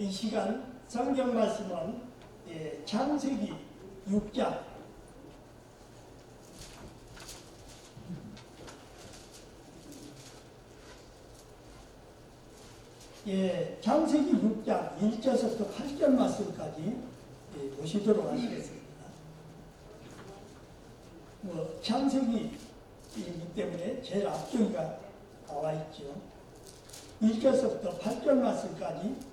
이 시간 성경 말씀은 창세기 6장 창세기 6장 1절부터 8절 말씀까지 보시도록 하시겠습니다. 창세기이기 때문에 제일 앞쪽이가 나와 있죠. 1절부터 8절 말씀까지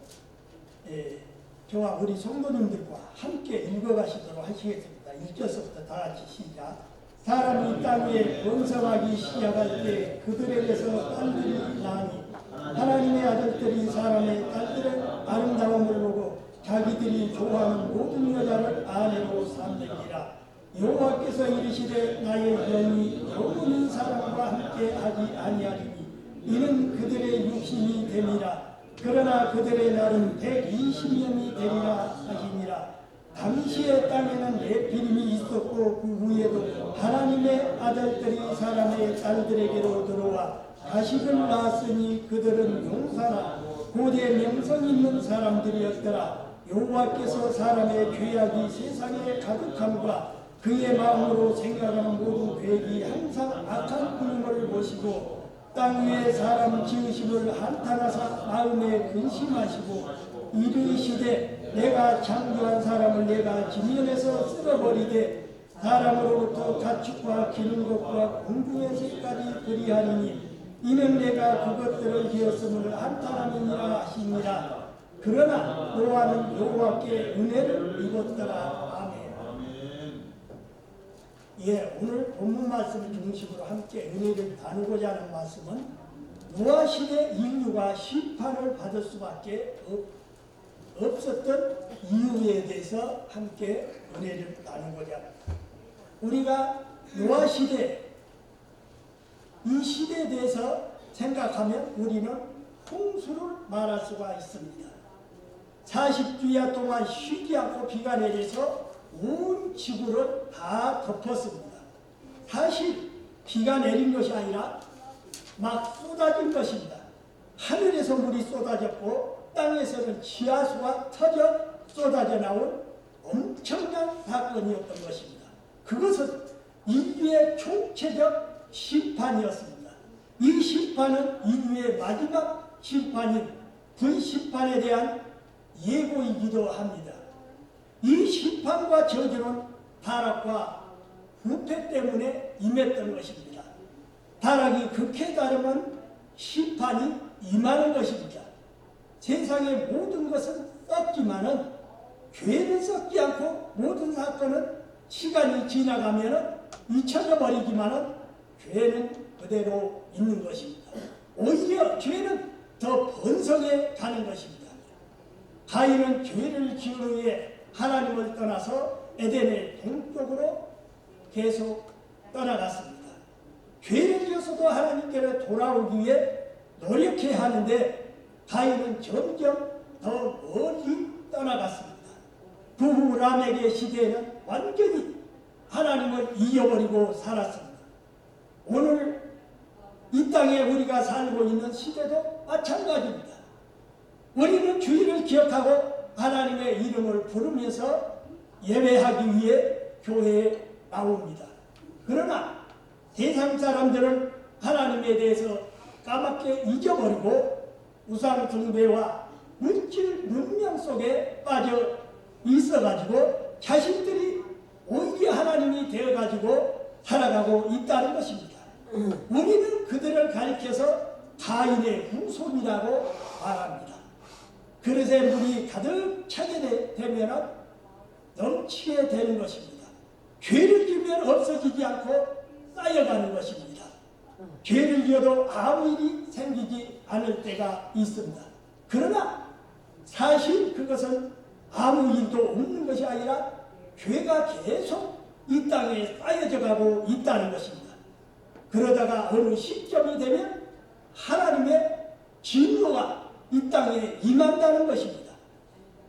저와 우리 성도님들과 함께 읽어가시도록 하시겠습니다. 1절부터 다 같이 시작. 사람이 땅 위에 번성하기 시작할 때 그들에게서 딸들이 나니 하나님의 아들들이 사람의 딸들의 아름다움을 보고 자기들이 좋아하는 모든 여자를 아내로 삼느니라. 여호와께서 이르시되 나의 영이 영원히 사람과 함께 하지 아니하리니 이는 그들의 육신이 됨이라. 그러나 그들의 날은 120년이 되리라 하시니라. 당시의 땅에는 네피림이 있었고 그 후에도 하나님의 아들들이 사람의 딸들에게로 들어와 자식을 낳았으니 그들은 용사나 고대 명성 있는 사람들이었더라. 여호와께서 사람의 죄악이 세상에 가득함과 그의 마음으로 생각하는 모든 계획이 항상 악한 뿐임을 보시고 땅 위에 사람 지으심을 한탄하사 마음에 근심하시고 이르시되 내가 창조한 사람을 내가 지면에서 쓸어버리되 사람으로부터 가축과 기는 것과 공중에서까지 그리하리니 이는 내가 그것들을 지었음을 한탄함이니라 하시니라. 그러나 노아는 여호와께 은혜를 입었더라. 아멘. 오늘 본문 말씀을 중심으로 함께 은혜를 나누고자 하는 말씀은 노아 시대 인류가 심판을 받을 수밖에 없었던 이유에 대해서 함께 은혜를 나누고자 합니다. 우리가 노아 시대, 이 시대에 대해서 생각하면 우리는 홍수를 말할 수가 있습니다. 40주야 동안 쉬지 않고 비가 내려서 온 지구를 다 덮었습니다. 사실 비가 내린 것이 아니라 막 쏟아진 것입니다. 하늘에서 물이 쏟아졌고 땅에서는 지하수가 터져 쏟아져 나온 엄청난 사건이었던 것입니다. 그것은 인류의 총체적 심판이었습니다. 이 심판은 인류의 마지막 심판인 분심판에 대한 예고이기도 합니다. 이 심판과 저주는 타락과 부패 때문에 임했던 것입니다. 타락이 극에 따르면 심판이 임하는 것입니다. 세상의 모든 것은 썩지만은 죄는 썩지 않고 모든 사건은 시간이 지나가면 잊혀져 버리지만은 죄는 그대로 있는 것입니다. 오히려 죄는 더 번성해 가는 것입니다. 가인은 죄를 지은 후에 하나님을 떠나서 에덴의 동쪽으로 계속 떠나갔습니다. 죄를 지어서도 하나님께로 돌아오기 위해 노력해야 하는데 가인은 점점 더 멀리 떠나갔습니다. 그 후 라멕의 시대에는 완전히 하나님을 잊어버리고 살았습니다. 오늘 이 땅에 우리가 살고 있는 시대도 마찬가지입니다. 우리는 주일을 기억하고 하나님의 이름을 부르면서 예배하기 위해 교회에 나옵니다. 그러나 세상 사람들은 하나님에 대해서 까맣게 잊어버리고 우상 숭배와 물질 문명 속에 빠져 있어가지고 자신들이 오히려 하나님이 되어가지고 살아가고 있다는 것입니다. 우리는 그들을 가리켜서 가인의 후손이라고 말합니다. 그릇에 물이 가득 차게 되면 넘치게 되는 것입니다. 죄를 지으면 없어지지 않고 쌓여가는 것입니다. 죄를 지어도 아무 일이 생기지 않을 때가 있습니다. 그러나 사실 그것은 아무 일도 없는 것이 아니라 죄가 계속 이 땅에 쌓여져 가고 있다는 것입니다. 그러다가 어느 시점이 되면 하나님의 진노가 이 땅에 임한다는 것입니다.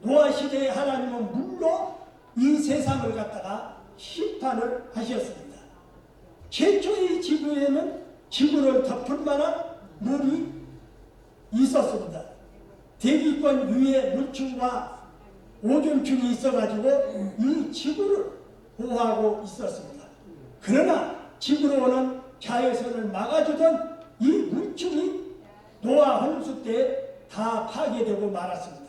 노아 시대에 하나님은 물로 이 세상을 갖다가 심판을 하셨습니다. 최초의 지구에는 지구를 덮을 만한 물이 있었습니다. 대기권 위에 물충과 오존충이 있어가지고 이 지구를 보호하고 있었습니다. 그러나 지구로 오는 자외선을 막아주던 이 물충이 노아 홍수 때 다 파괴되고 말았습니다.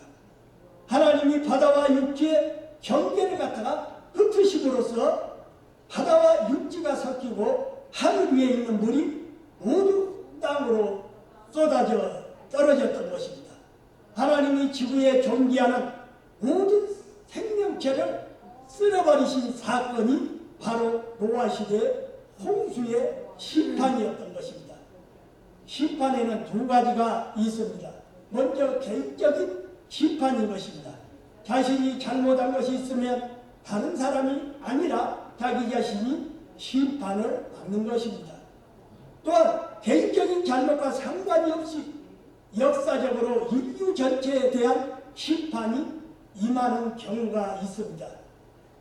하나님이 바다와 육지의 경계를 갖다가 흩으심으로써 바다와 육지가 섞이고 하늘 위에 있는 물이 모두 땅으로 쏟아져 떨어졌던 것입니다. 하나님이 지구에 존재하는 모든 생명체를 쓸어버리신 사건이 바로 노아 시대 홍수의 심판이었던 것입니다. 심판에는 두 가지가 있습니다. 먼저 개인적인 심판인 것입니다. 자신이 잘못한 것이 있으면 다른 사람이 아니라 자기 자신이 심판을 받는 것입니다. 또한 개인적인 잘못과 상관이 없이 역사적으로 인류 전체에 대한 심판이 임하는 경우가 있습니다.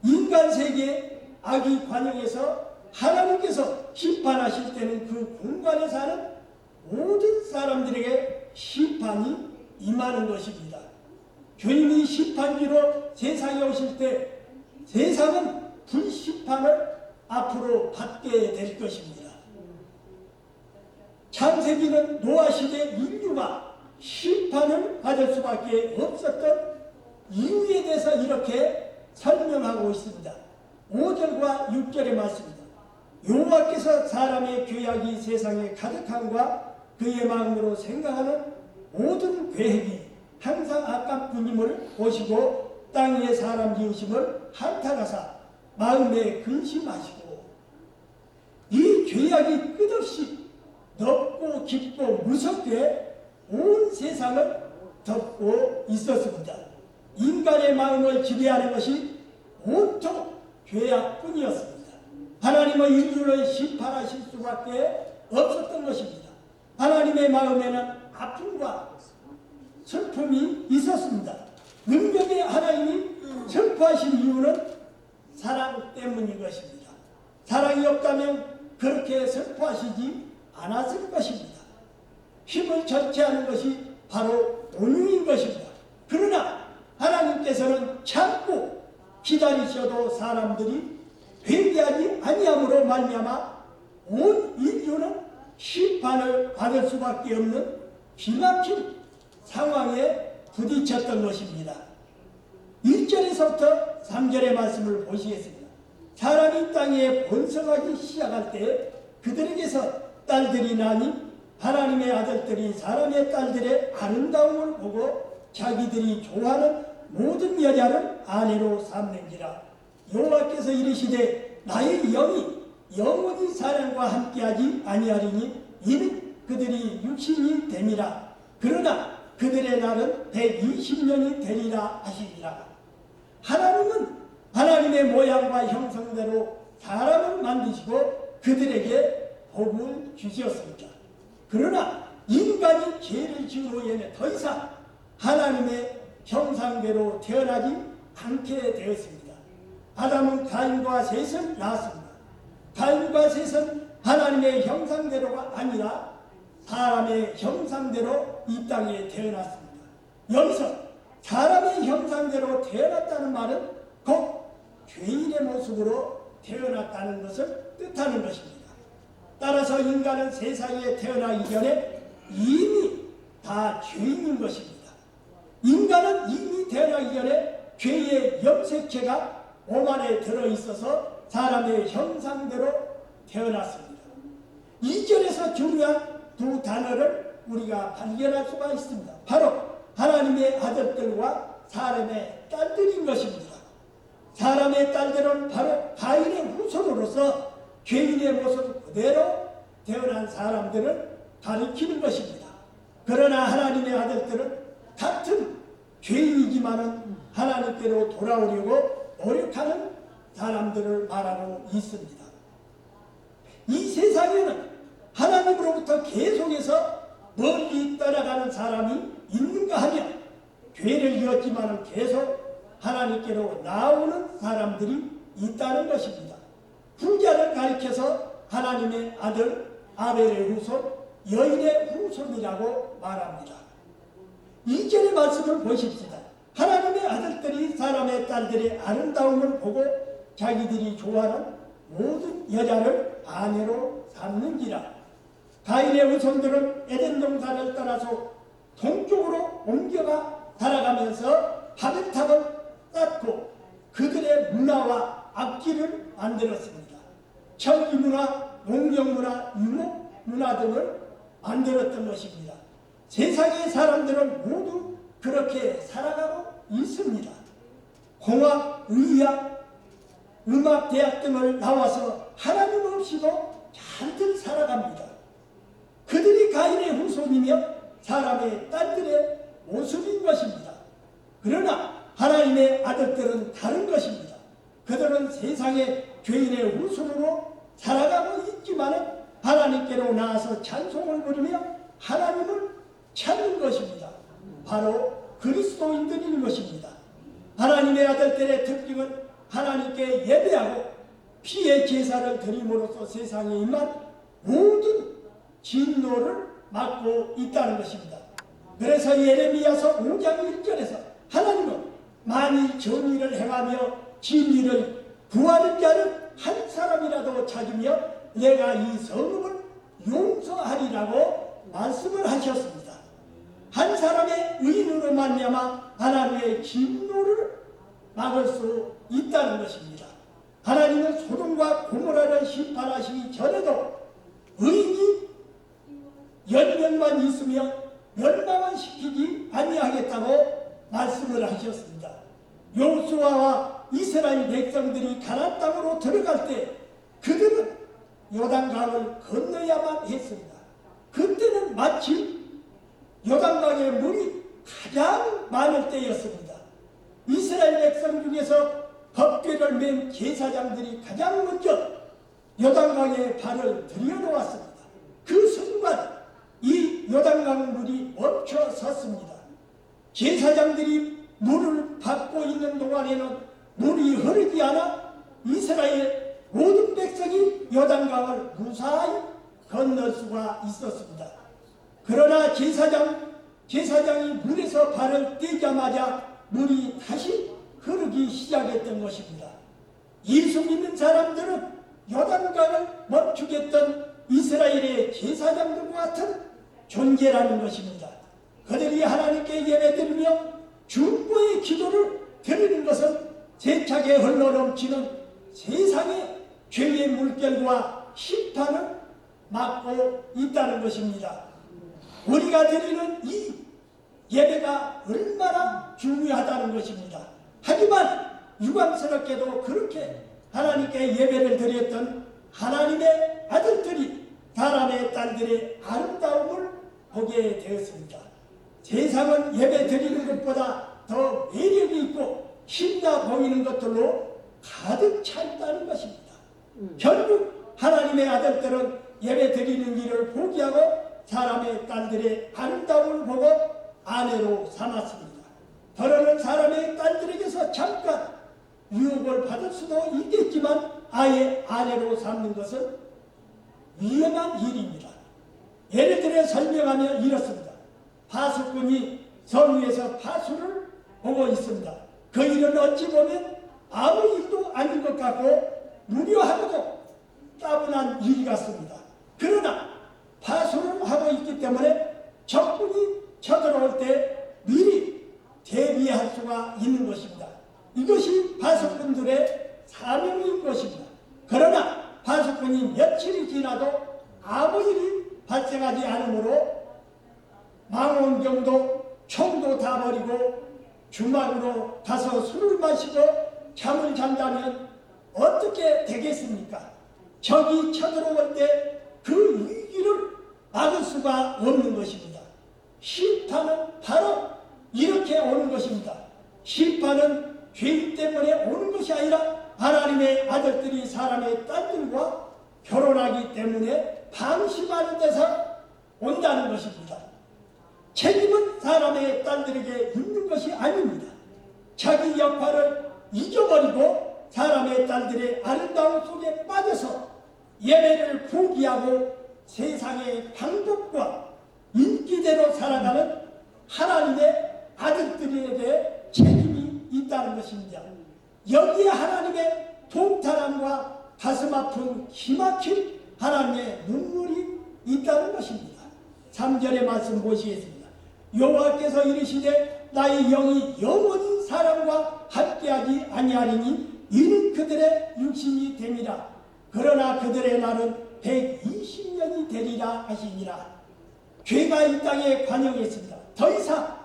인간 세계의 악의 관영에서 하나님께서 심판하실 때는 그 공간에 사는 모든 사람들에게 심판이 임하는 것입니다. 주님이 심판기로 세상에 오실 때 세상은 불심판을 앞으로 받게 될 것입니다. 창세기는 노아 시대 인류가 심판을 받을 수밖에 없었던 이유에 대해서 이렇게 설명하고 있습니다. 5절과 6절의 말씀입니다. 여호와께서 사람의 죄악이 세상에 가득함과 그의 마음으로 생각하는 모든 계획이 항상 악감뿐임을 보시고 땅 위에 사람 지으심을 한탄하사 마음에 근심하시고 이 죄악이 끝없이 넓고 깊고 무섭게 온 세상을 덮고 있었습니다. 인간의 마음을 지배하는 것이 온통 죄악뿐이었습니다. 하나님은 인류를 심판하실 수밖에 없었던 것입니다. 하나님의 마음에는 아픔과 슬픔이 있었습니다. 능력의 하나님이 슬퍼하신 이유는 사랑 때문인 것입니다. 사랑이 없다면 그렇게 슬퍼하시지 않았을 것입니다. 힘을 절제하는 것이 바로 온유인 것입니다. 그러나 하나님께서는 참고 기다리셔도 사람들이 회개하지 아니함으로 말미암아 온 인류는 심판을 받을 수밖에 없는 기막힌 상황에 부딪혔던 것입니다. 1절에서부터 3절의 말씀을 보시겠습니다. 사람이 땅에 번성하기 시작할 때 그들에게서 딸들이 나니 하나님의 아들들이 사람의 딸들의 아름다움을 보고 자기들이 좋아하는 모든 여자를 아내로 삼는지라. 여호와께서 이르시되 나의 영이 영원히 사람과 함께하지 아니하리니 이는 그들이 육신이 됨이라. 그러나 그들의 날은 120년이 되리라 하시니라. 하나님은 하나님의 모양과 형상대로 사람을 만드시고 그들에게 복을 주셨습니다. 그러나 인간이 죄를 지은 후에는 더 이상 하나님의 형상대로 태어나지 않게 되었습니다. 아담은 가인과 셋을 낳았습니다. 가인과 셋은 하나님의 형상대로가 아니라 사람의 형상대로 이 땅에 태어났습니다. 여기서 사람의 형상대로 태어났다는 말은 곧 죄인의 모습으로 태어났다는 것을 뜻하는 것입니다. 따라서 인간은 세상에 태어나기 전에 이미 다 죄인인 것입니다. 인간은 이미 태어나기 전에 죄의 염색체가 몸 안에 들어있어서 사람의 형상대로 태어났습니다. 2절에서 중요한 두 단어를 우리가 발견할 수가 있습니다. 바로 하나님의 아들들과 사람의 딸들인 것입니다. 사람의 딸들은 바로 가인의 후손으로서 죄인의 모습 그대로 태어난 사람들을 가리키는 것입니다. 그러나 하나님의 아들들은 같은 죄인이지만은 하나님께로 돌아오려고 노력하는 사람들을 말하고 있습니다. 이 세상에는 하나님으로부터 계속해서 멀리 떠나가는 사람이 있는가 하면 죄를 지었지만은 계속 하나님께로 나오는 사람들이 있다는 것입니다. 부자를 가리켜서 하나님의 아들 아벨의 후손, 여인의 후손이라고 말합니다. 2절의 말씀을 보십시다. 하나님의 아들들이 사람의 딸들의 아름다움을 보고 자기들이 좋아하는 모든 여자를 아내로 삼는지라. 가인의 후손들은 에덴 동산을 떠나서 동쪽으로 옮겨가 살아가면서 바벨탑을 쌓고 그들의 문화와 악기를 만들었습니다. 철기 문화, 농경 문화, 유목 문화 등을 만들었던 것입니다. 세상의 사람들은 모두 그렇게 살아가고 있습니다. 공학, 의학, 음악 대학 등을 나와서 하나님 없이도 잘들 살아갑니다. 그들이 가인의 후손이며 사람의 딸들의 모습인 것입니다. 그러나 하나님의 아들들은 다른 것입니다. 그들은 세상의 죄인의 후손으로 살아가고 있지만 하나님께로 나아서 찬송을 부르며 하나님을 찾는 것입니다. 바로 그리스도인들인 것입니다. 하나님의 아들들의 특징은 하나님께 예배하고 피의 제사를 드림으로써 세상에 임한 모든 진노를 막고 있다는 것입니다. 그래서 예레미야서 5장 1절에서 하나님은 만일 정의를 행하며 진리를 구하는 자를 한 사람이라도 찾으며 내가 이 성읍을 용서하리라고 말씀을 하셨습니다. 한 사람의 의인으로 말미암아 하나님의 진노를 막을 수 있다는 것입니다. 하나님은 소돔과 고모라를 심판하시기 전에도 의인이 10명만 있으며 멸망을 시키지 아니하겠다고 말씀을 하셨습니다. 여호수아와 이스라엘 백성들이 가나안 땅으로 들어갈 때 그들은 요단강을 건너야만 했습니다. 그때는 마침 요단강의 물이 가장 많을 때였습니다. 이스라엘 백성 중에서 법궤를 맨 제사장들이 가장 먼저 요단강에 발을 들여놓았습니다. 그 순간 이 요단강 물이 멈춰 섰습니다. 제사장들이 물을 받고 있는 동안에는 물이 흐르지 않아 이스라엘 모든 백성이 요단강을 무사히 건널 수가 있었습니다. 그러나 제사장이 물에서 발을 떼자마자 물이 다시 흐르기 시작했던 것입니다. 예수 믿는 사람들은 요단강을 멈추겠던 이스라엘의 제사장들과 같은 존재라는 것입니다. 그들이 하나님께 예배드리며 중보의 기도를 드리는 것은 세차게 흘러넘치는 세상의 죄의 물결과 심판을 막고 있다는 것입니다. 우리가 드리는 이 예배가 얼마나 중요하다는 것입니다. 하지만 유감스럽게도 그렇게 하나님께 예배를 드렸던 하나님의 아들들이 사람의 딸들의 아름다움을 보게 되었습니다. 세상은 예배 드리는 것보다 더 매력이 있고 신나 보이는 것들로 가득 차 있다는 것입니다. 결국 하나님의 아들들은 예배 드리는 일을 포기하고 사람의 딸들의 아름다움을 보고 아내로 삼았습니다. 더러는 사람의 딸들에게서 잠깐 유혹을 받을 수도 있겠지만 아예 아내로 삼는 것은 위험한 일입니다. 예를 들어 설명하며 이렇습니다. 파수꾼이 성 위에서 파수를 보고 있습니다. 그 일은 어찌 보면 아무 일도 아닌 것 같고 무료하고도 따분한 일 같습니다. 그러나 파수를 하고 있기 때문에 적군이 쳐들어올 때 미리 대비할 수가 있는 것입니다. 이것이 파수꾼들의 사명인 것입니다. 그러나 파수꾼이 며칠이 지나도 아무 일이 발생하지 않으므로 망원경도 총도 다 버리고 주막으로 가서 술을 마시고 잠을 잔다면 어떻게 되겠습니까? 적이 쳐들어올 때 그 위기를 막을 수가 없는 것입니다. 심판은 바로 이렇게 오는 것입니다. 심판은 죄인 때문에 오는 것이 아니라 하나님의 아들들이 사람의 딸들과 결혼하기 때문에 방심하는 데서 온다는 것입니다. 책임은 사람의 딸들에게 있는 것이 아닙니다. 자기 역할을 잊어버리고 사람의 딸들의 아름다움 속에 빠져서 예배를 포기하고 세상의 방법과 인기대로 살아가는 하나님의 아들들에게 책임이 있다는 것입니다. 여기에 하나님의 통탄함과 가슴 아픈 기막힌 하나님의 눈물이 있다는 것입니다. 3절의 말씀 보시겠습니다. 여호와께서 이르시되 나의 영이 영원히 사람과 함께하지 아니하리니 이는 그들의 육신이 됨이라. 그러나 그들의 날은 120년이 되리라 하시니라. 죄가 이 땅에 관영했습니다. 더 이상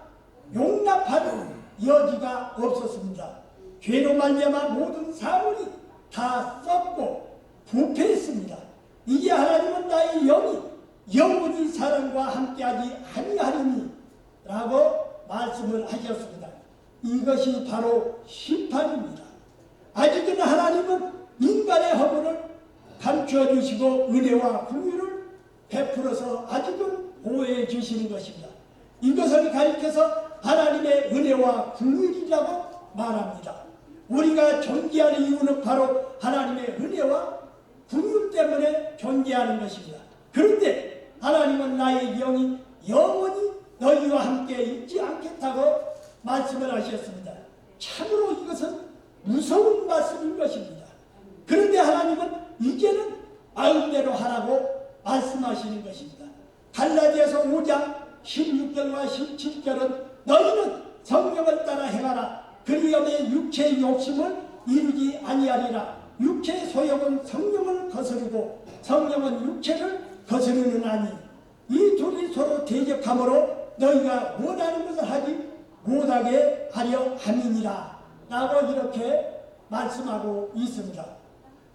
용납할 여지가 없었습니다. 죄로 말미암아 모든 사물이 다 썩고 부패했습니다. 이제 하나님은 나의 영이 영원히 사람과 함께하지 아니하리니 라고 말씀을 하셨습니다. 이것이 바로 심판입니다. 아직은 하나님은 인간의 허물을 감추어 주시고 은혜와 긍휼을 베풀어서 아직은 보호해 주시는 것입니다. 이것을 가리켜서 하나님의 은혜와 긍휼이라고 말합니다. 우리가 존귀하는 이유는 바로 하나님의 은혜와 긍휼 때문에 존귀하는 것입니다. 그런데 하나님은 나의 영이 영원히 너희와 함께 있지 않겠다고 말씀을 하셨습니다. 참으로 이것은 무서운 말씀인 것입니다. 그런데 하나님은 이제는 마음대로 하라고 말씀하시는 것입니다. 갈라디아서 5장 16절과 17절은 너희는 성령을 따라 행하라. 그리하면 육체의 욕심을 이루지 아니하리라. 육체의 소욕은 성령을 거스르고 성령은 육체를 거스르는 아니. 이 둘이 서로 대적함으로 너희가 원하는 것을 하지 못하게 하려 함이니라 라고 이렇게 말씀하고 있습니다.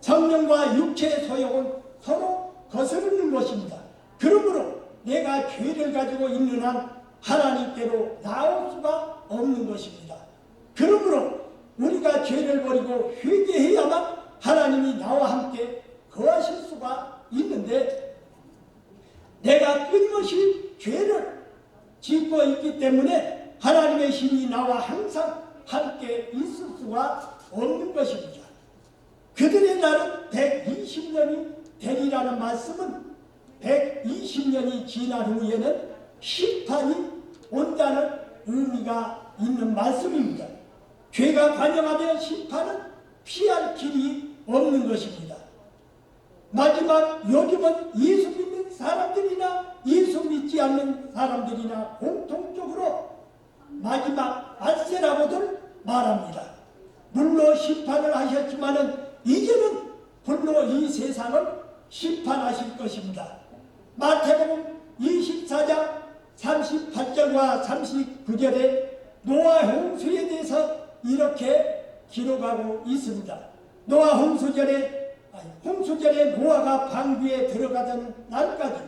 성령과 육체의 소욕은 서로 거스르는 것입니다. 그러므로 내가 죄를 가지고 있는 한 하나님께로 나올 수가 없는 것입니다. 그러므로 우리가 죄를 버리고 회개해야만 하나님이 나와 함께 거하실 수가 있는데 내가 끊임없이 죄를 짓고 있기 때문에 하나님의 신이 나와 항상 함께 있을 수가 없는 것입니다. 그들의 날은 120년이 되리라는 말씀은 120년이 지난 후에는 심판이 온다는 의미가 있는 말씀입니다. 죄가 관영하면 심판은 피할 길이 없는 것입니다. 마지막 요즘은 예수 믿는 사람들이나 예수 믿지 않는 사람들이나 공통적으로 마지막 안세라고들 말합니다. 물로 심판을 하셨지만은 이제는 불로 이 세상을 심판하실 것입니다. 마태복음 24장 38절과 39절에 노아 홍수에 대해서 이렇게 기록하고 있습니다. 노아 홍수절에 노아가 방주에 들어가던 날까지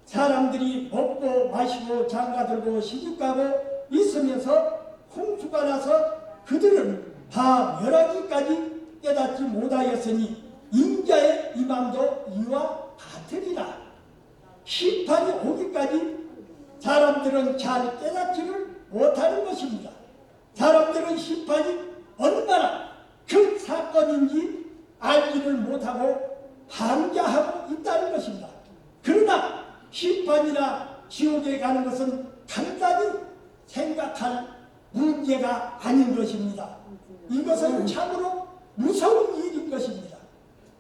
사람들이 먹고 마시고 장가들고 시집가고 있으면서 홍수가 나서 그들은 다 멸하기까지 깨닫지 못하였으니 인자의 임함도 이와 같으리라. 심판이 오기까지 사람들은 잘 깨닫지를 못하는 것입니다. 사람들은 심판이 얼마나 큰 사건인지 알지를 못하고 방자하고 있다는 것입니다. 그러나 심판이나 지옥에 가는 것은 간단히 생각할 문제가 아닌 것입니다. 이것은 참으로 무서운 일인 것입니다.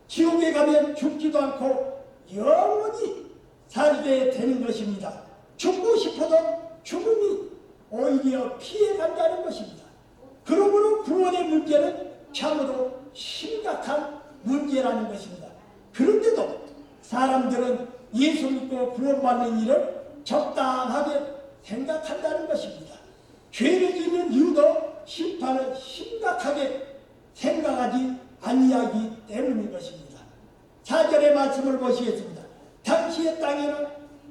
지옥에 가면 죽지도 않고 영원히 살게 되는 것입니다. 죽고 싶어도 죽음이 오히려 피해간다는 것입니다. 그러므로 구원의 문제는 참으로 심각한 문제라는 것입니다. 그런데도 사람들은 예수 믿고 구원받는 일을 적당하게 생각한다는 것입니다. 죄를 짓는 이유도 심판을 심각하게 생각하지 아니하기 때문인 것입니다. 4절의 말씀을 보시겠습니다. 당시의 땅에는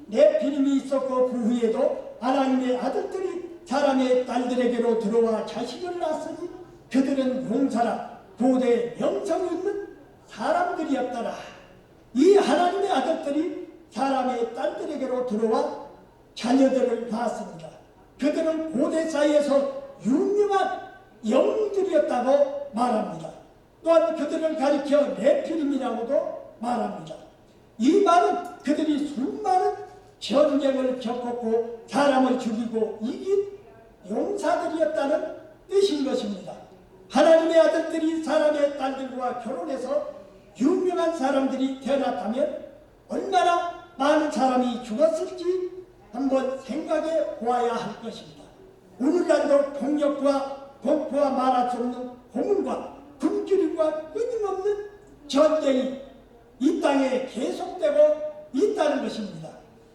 네피림이 있었고 그 후에도 하나님의 아들들이 사람의 딸들에게로 들어와 자식을 낳았으니 그들은 용사라 고대 명성이 있는 사람들이었더라. 이 하나님의 아들들이 사람의 딸들에게로 들어와 자녀들을 낳았습니다. 그들은 고대 사이에서 유명한 영웅들이었다고 말합니다. 또한 그들을 가리켜 네피림이라고도 말합니다. 이 말은 그들이 수많은 전쟁을 겪었고 사람을 죽이고 이긴 용사들이었다는 뜻인 것입니다. 하나님의 아들들이 사람의 딸들과 결혼해서 유명한 사람들이 태어났다면 얼마나 많은 사람이 죽었을지 한번 생각해 보아야 할 것입니다. 오늘날도 폭력과 공포와 말할 수 없는 고문과 굶주림과 끊임없는 전쟁이 이 땅에 계속되고 있다는 것입니다.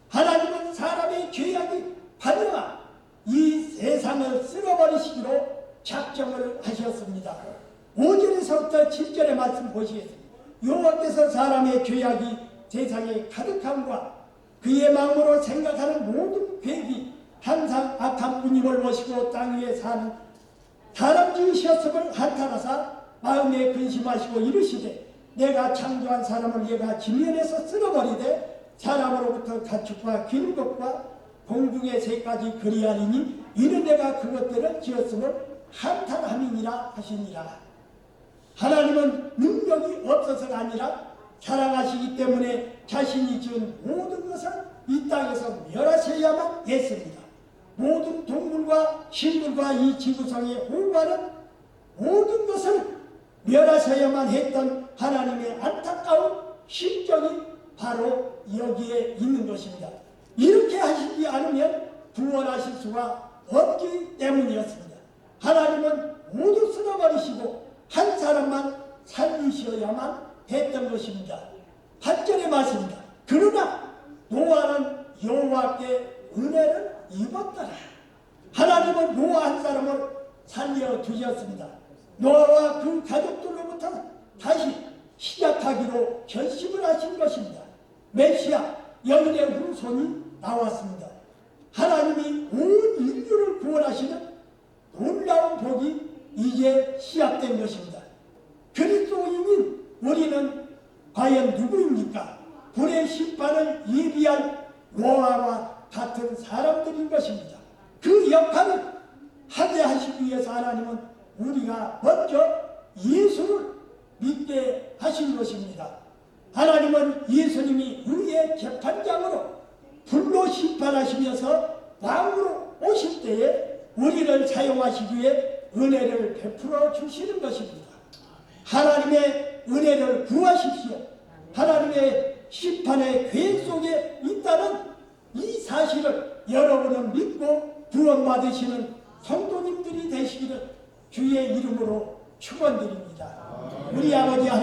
하나님은 사람의 죄악이 발령한 이 세상을 쓸어버리시기로 작정을 하셨습니다. 5절에서부터 7절의 말씀 보시겠습니다. 여호와께서 사람의 죄악이 세상에 가득함과 그의 마음으로 생각하는 모든 계획이 항상 악한 분임을 모시고 땅 위에 사는 사람 지으셨음을 한탄하사 마음에 근심하시고 이르시되 내가 창조한 사람을 얘가 지면에서 쓸어버리되 사람으로부터 가축과 기는 것과 공중의 새까지 그리하리니 이는 내가 그것들을 지었음을 한탄함이니라 하시니라. 하나님은 능력이 없어서가 아니라 사랑하시기 때문에 자신이 지은 모든 것을 이 땅에서 멸하셔야만 했습니다. 모든 동물과 식물과 이 지구상에 호흡하는 모든 것을 멸하셔야만 했던 하나님의 안타까운 심정이 바로 여기에 있는 것입니다. 이렇게 하시지 않으면 구원하실 수가 없기 때문이었습니다. 하나님은 모두 쓸어버리시고 한 사람만 살리셔야만 했던 것입니다. 8절의 말씀입니다. 그러나 노아는 여호와께 은혜를 입었더라. 하나님은 노아 한 사람을 살려두셨습니다. 노아와 그 가족들로부터 다시 시작하기로 결심을 하신 것입니다. 메시아 여인의 후손이 나왔습니다. 하나님이 온 인류를 구원하시는 놀라운 복이 이제 시작된 것입니다. 그리스도인인 우리는 과연 누구입니까? 불의 심판을 예비한 노아와 같은 사람들인 것입니다. 그 역할을 하게 하시기 위해서 하나님은 우리가 먼저 예수를 믿게 하신 것입니다. 하나님은 예수님이 의의 재판장으로 불로 심판하시면서 왕으로 오실 때에 우리를 사용하시기 위해 은혜를 베풀어 주시는 것입니다. 하나님의 은혜를 구하십시오. 하나님의 심판의 계획 속에 있다는 이 사실을 여러분은 믿고 구원받으시는 성도님들이 되시기를 주의 이름으로 축원드립니다. 우리 아버지 하나님,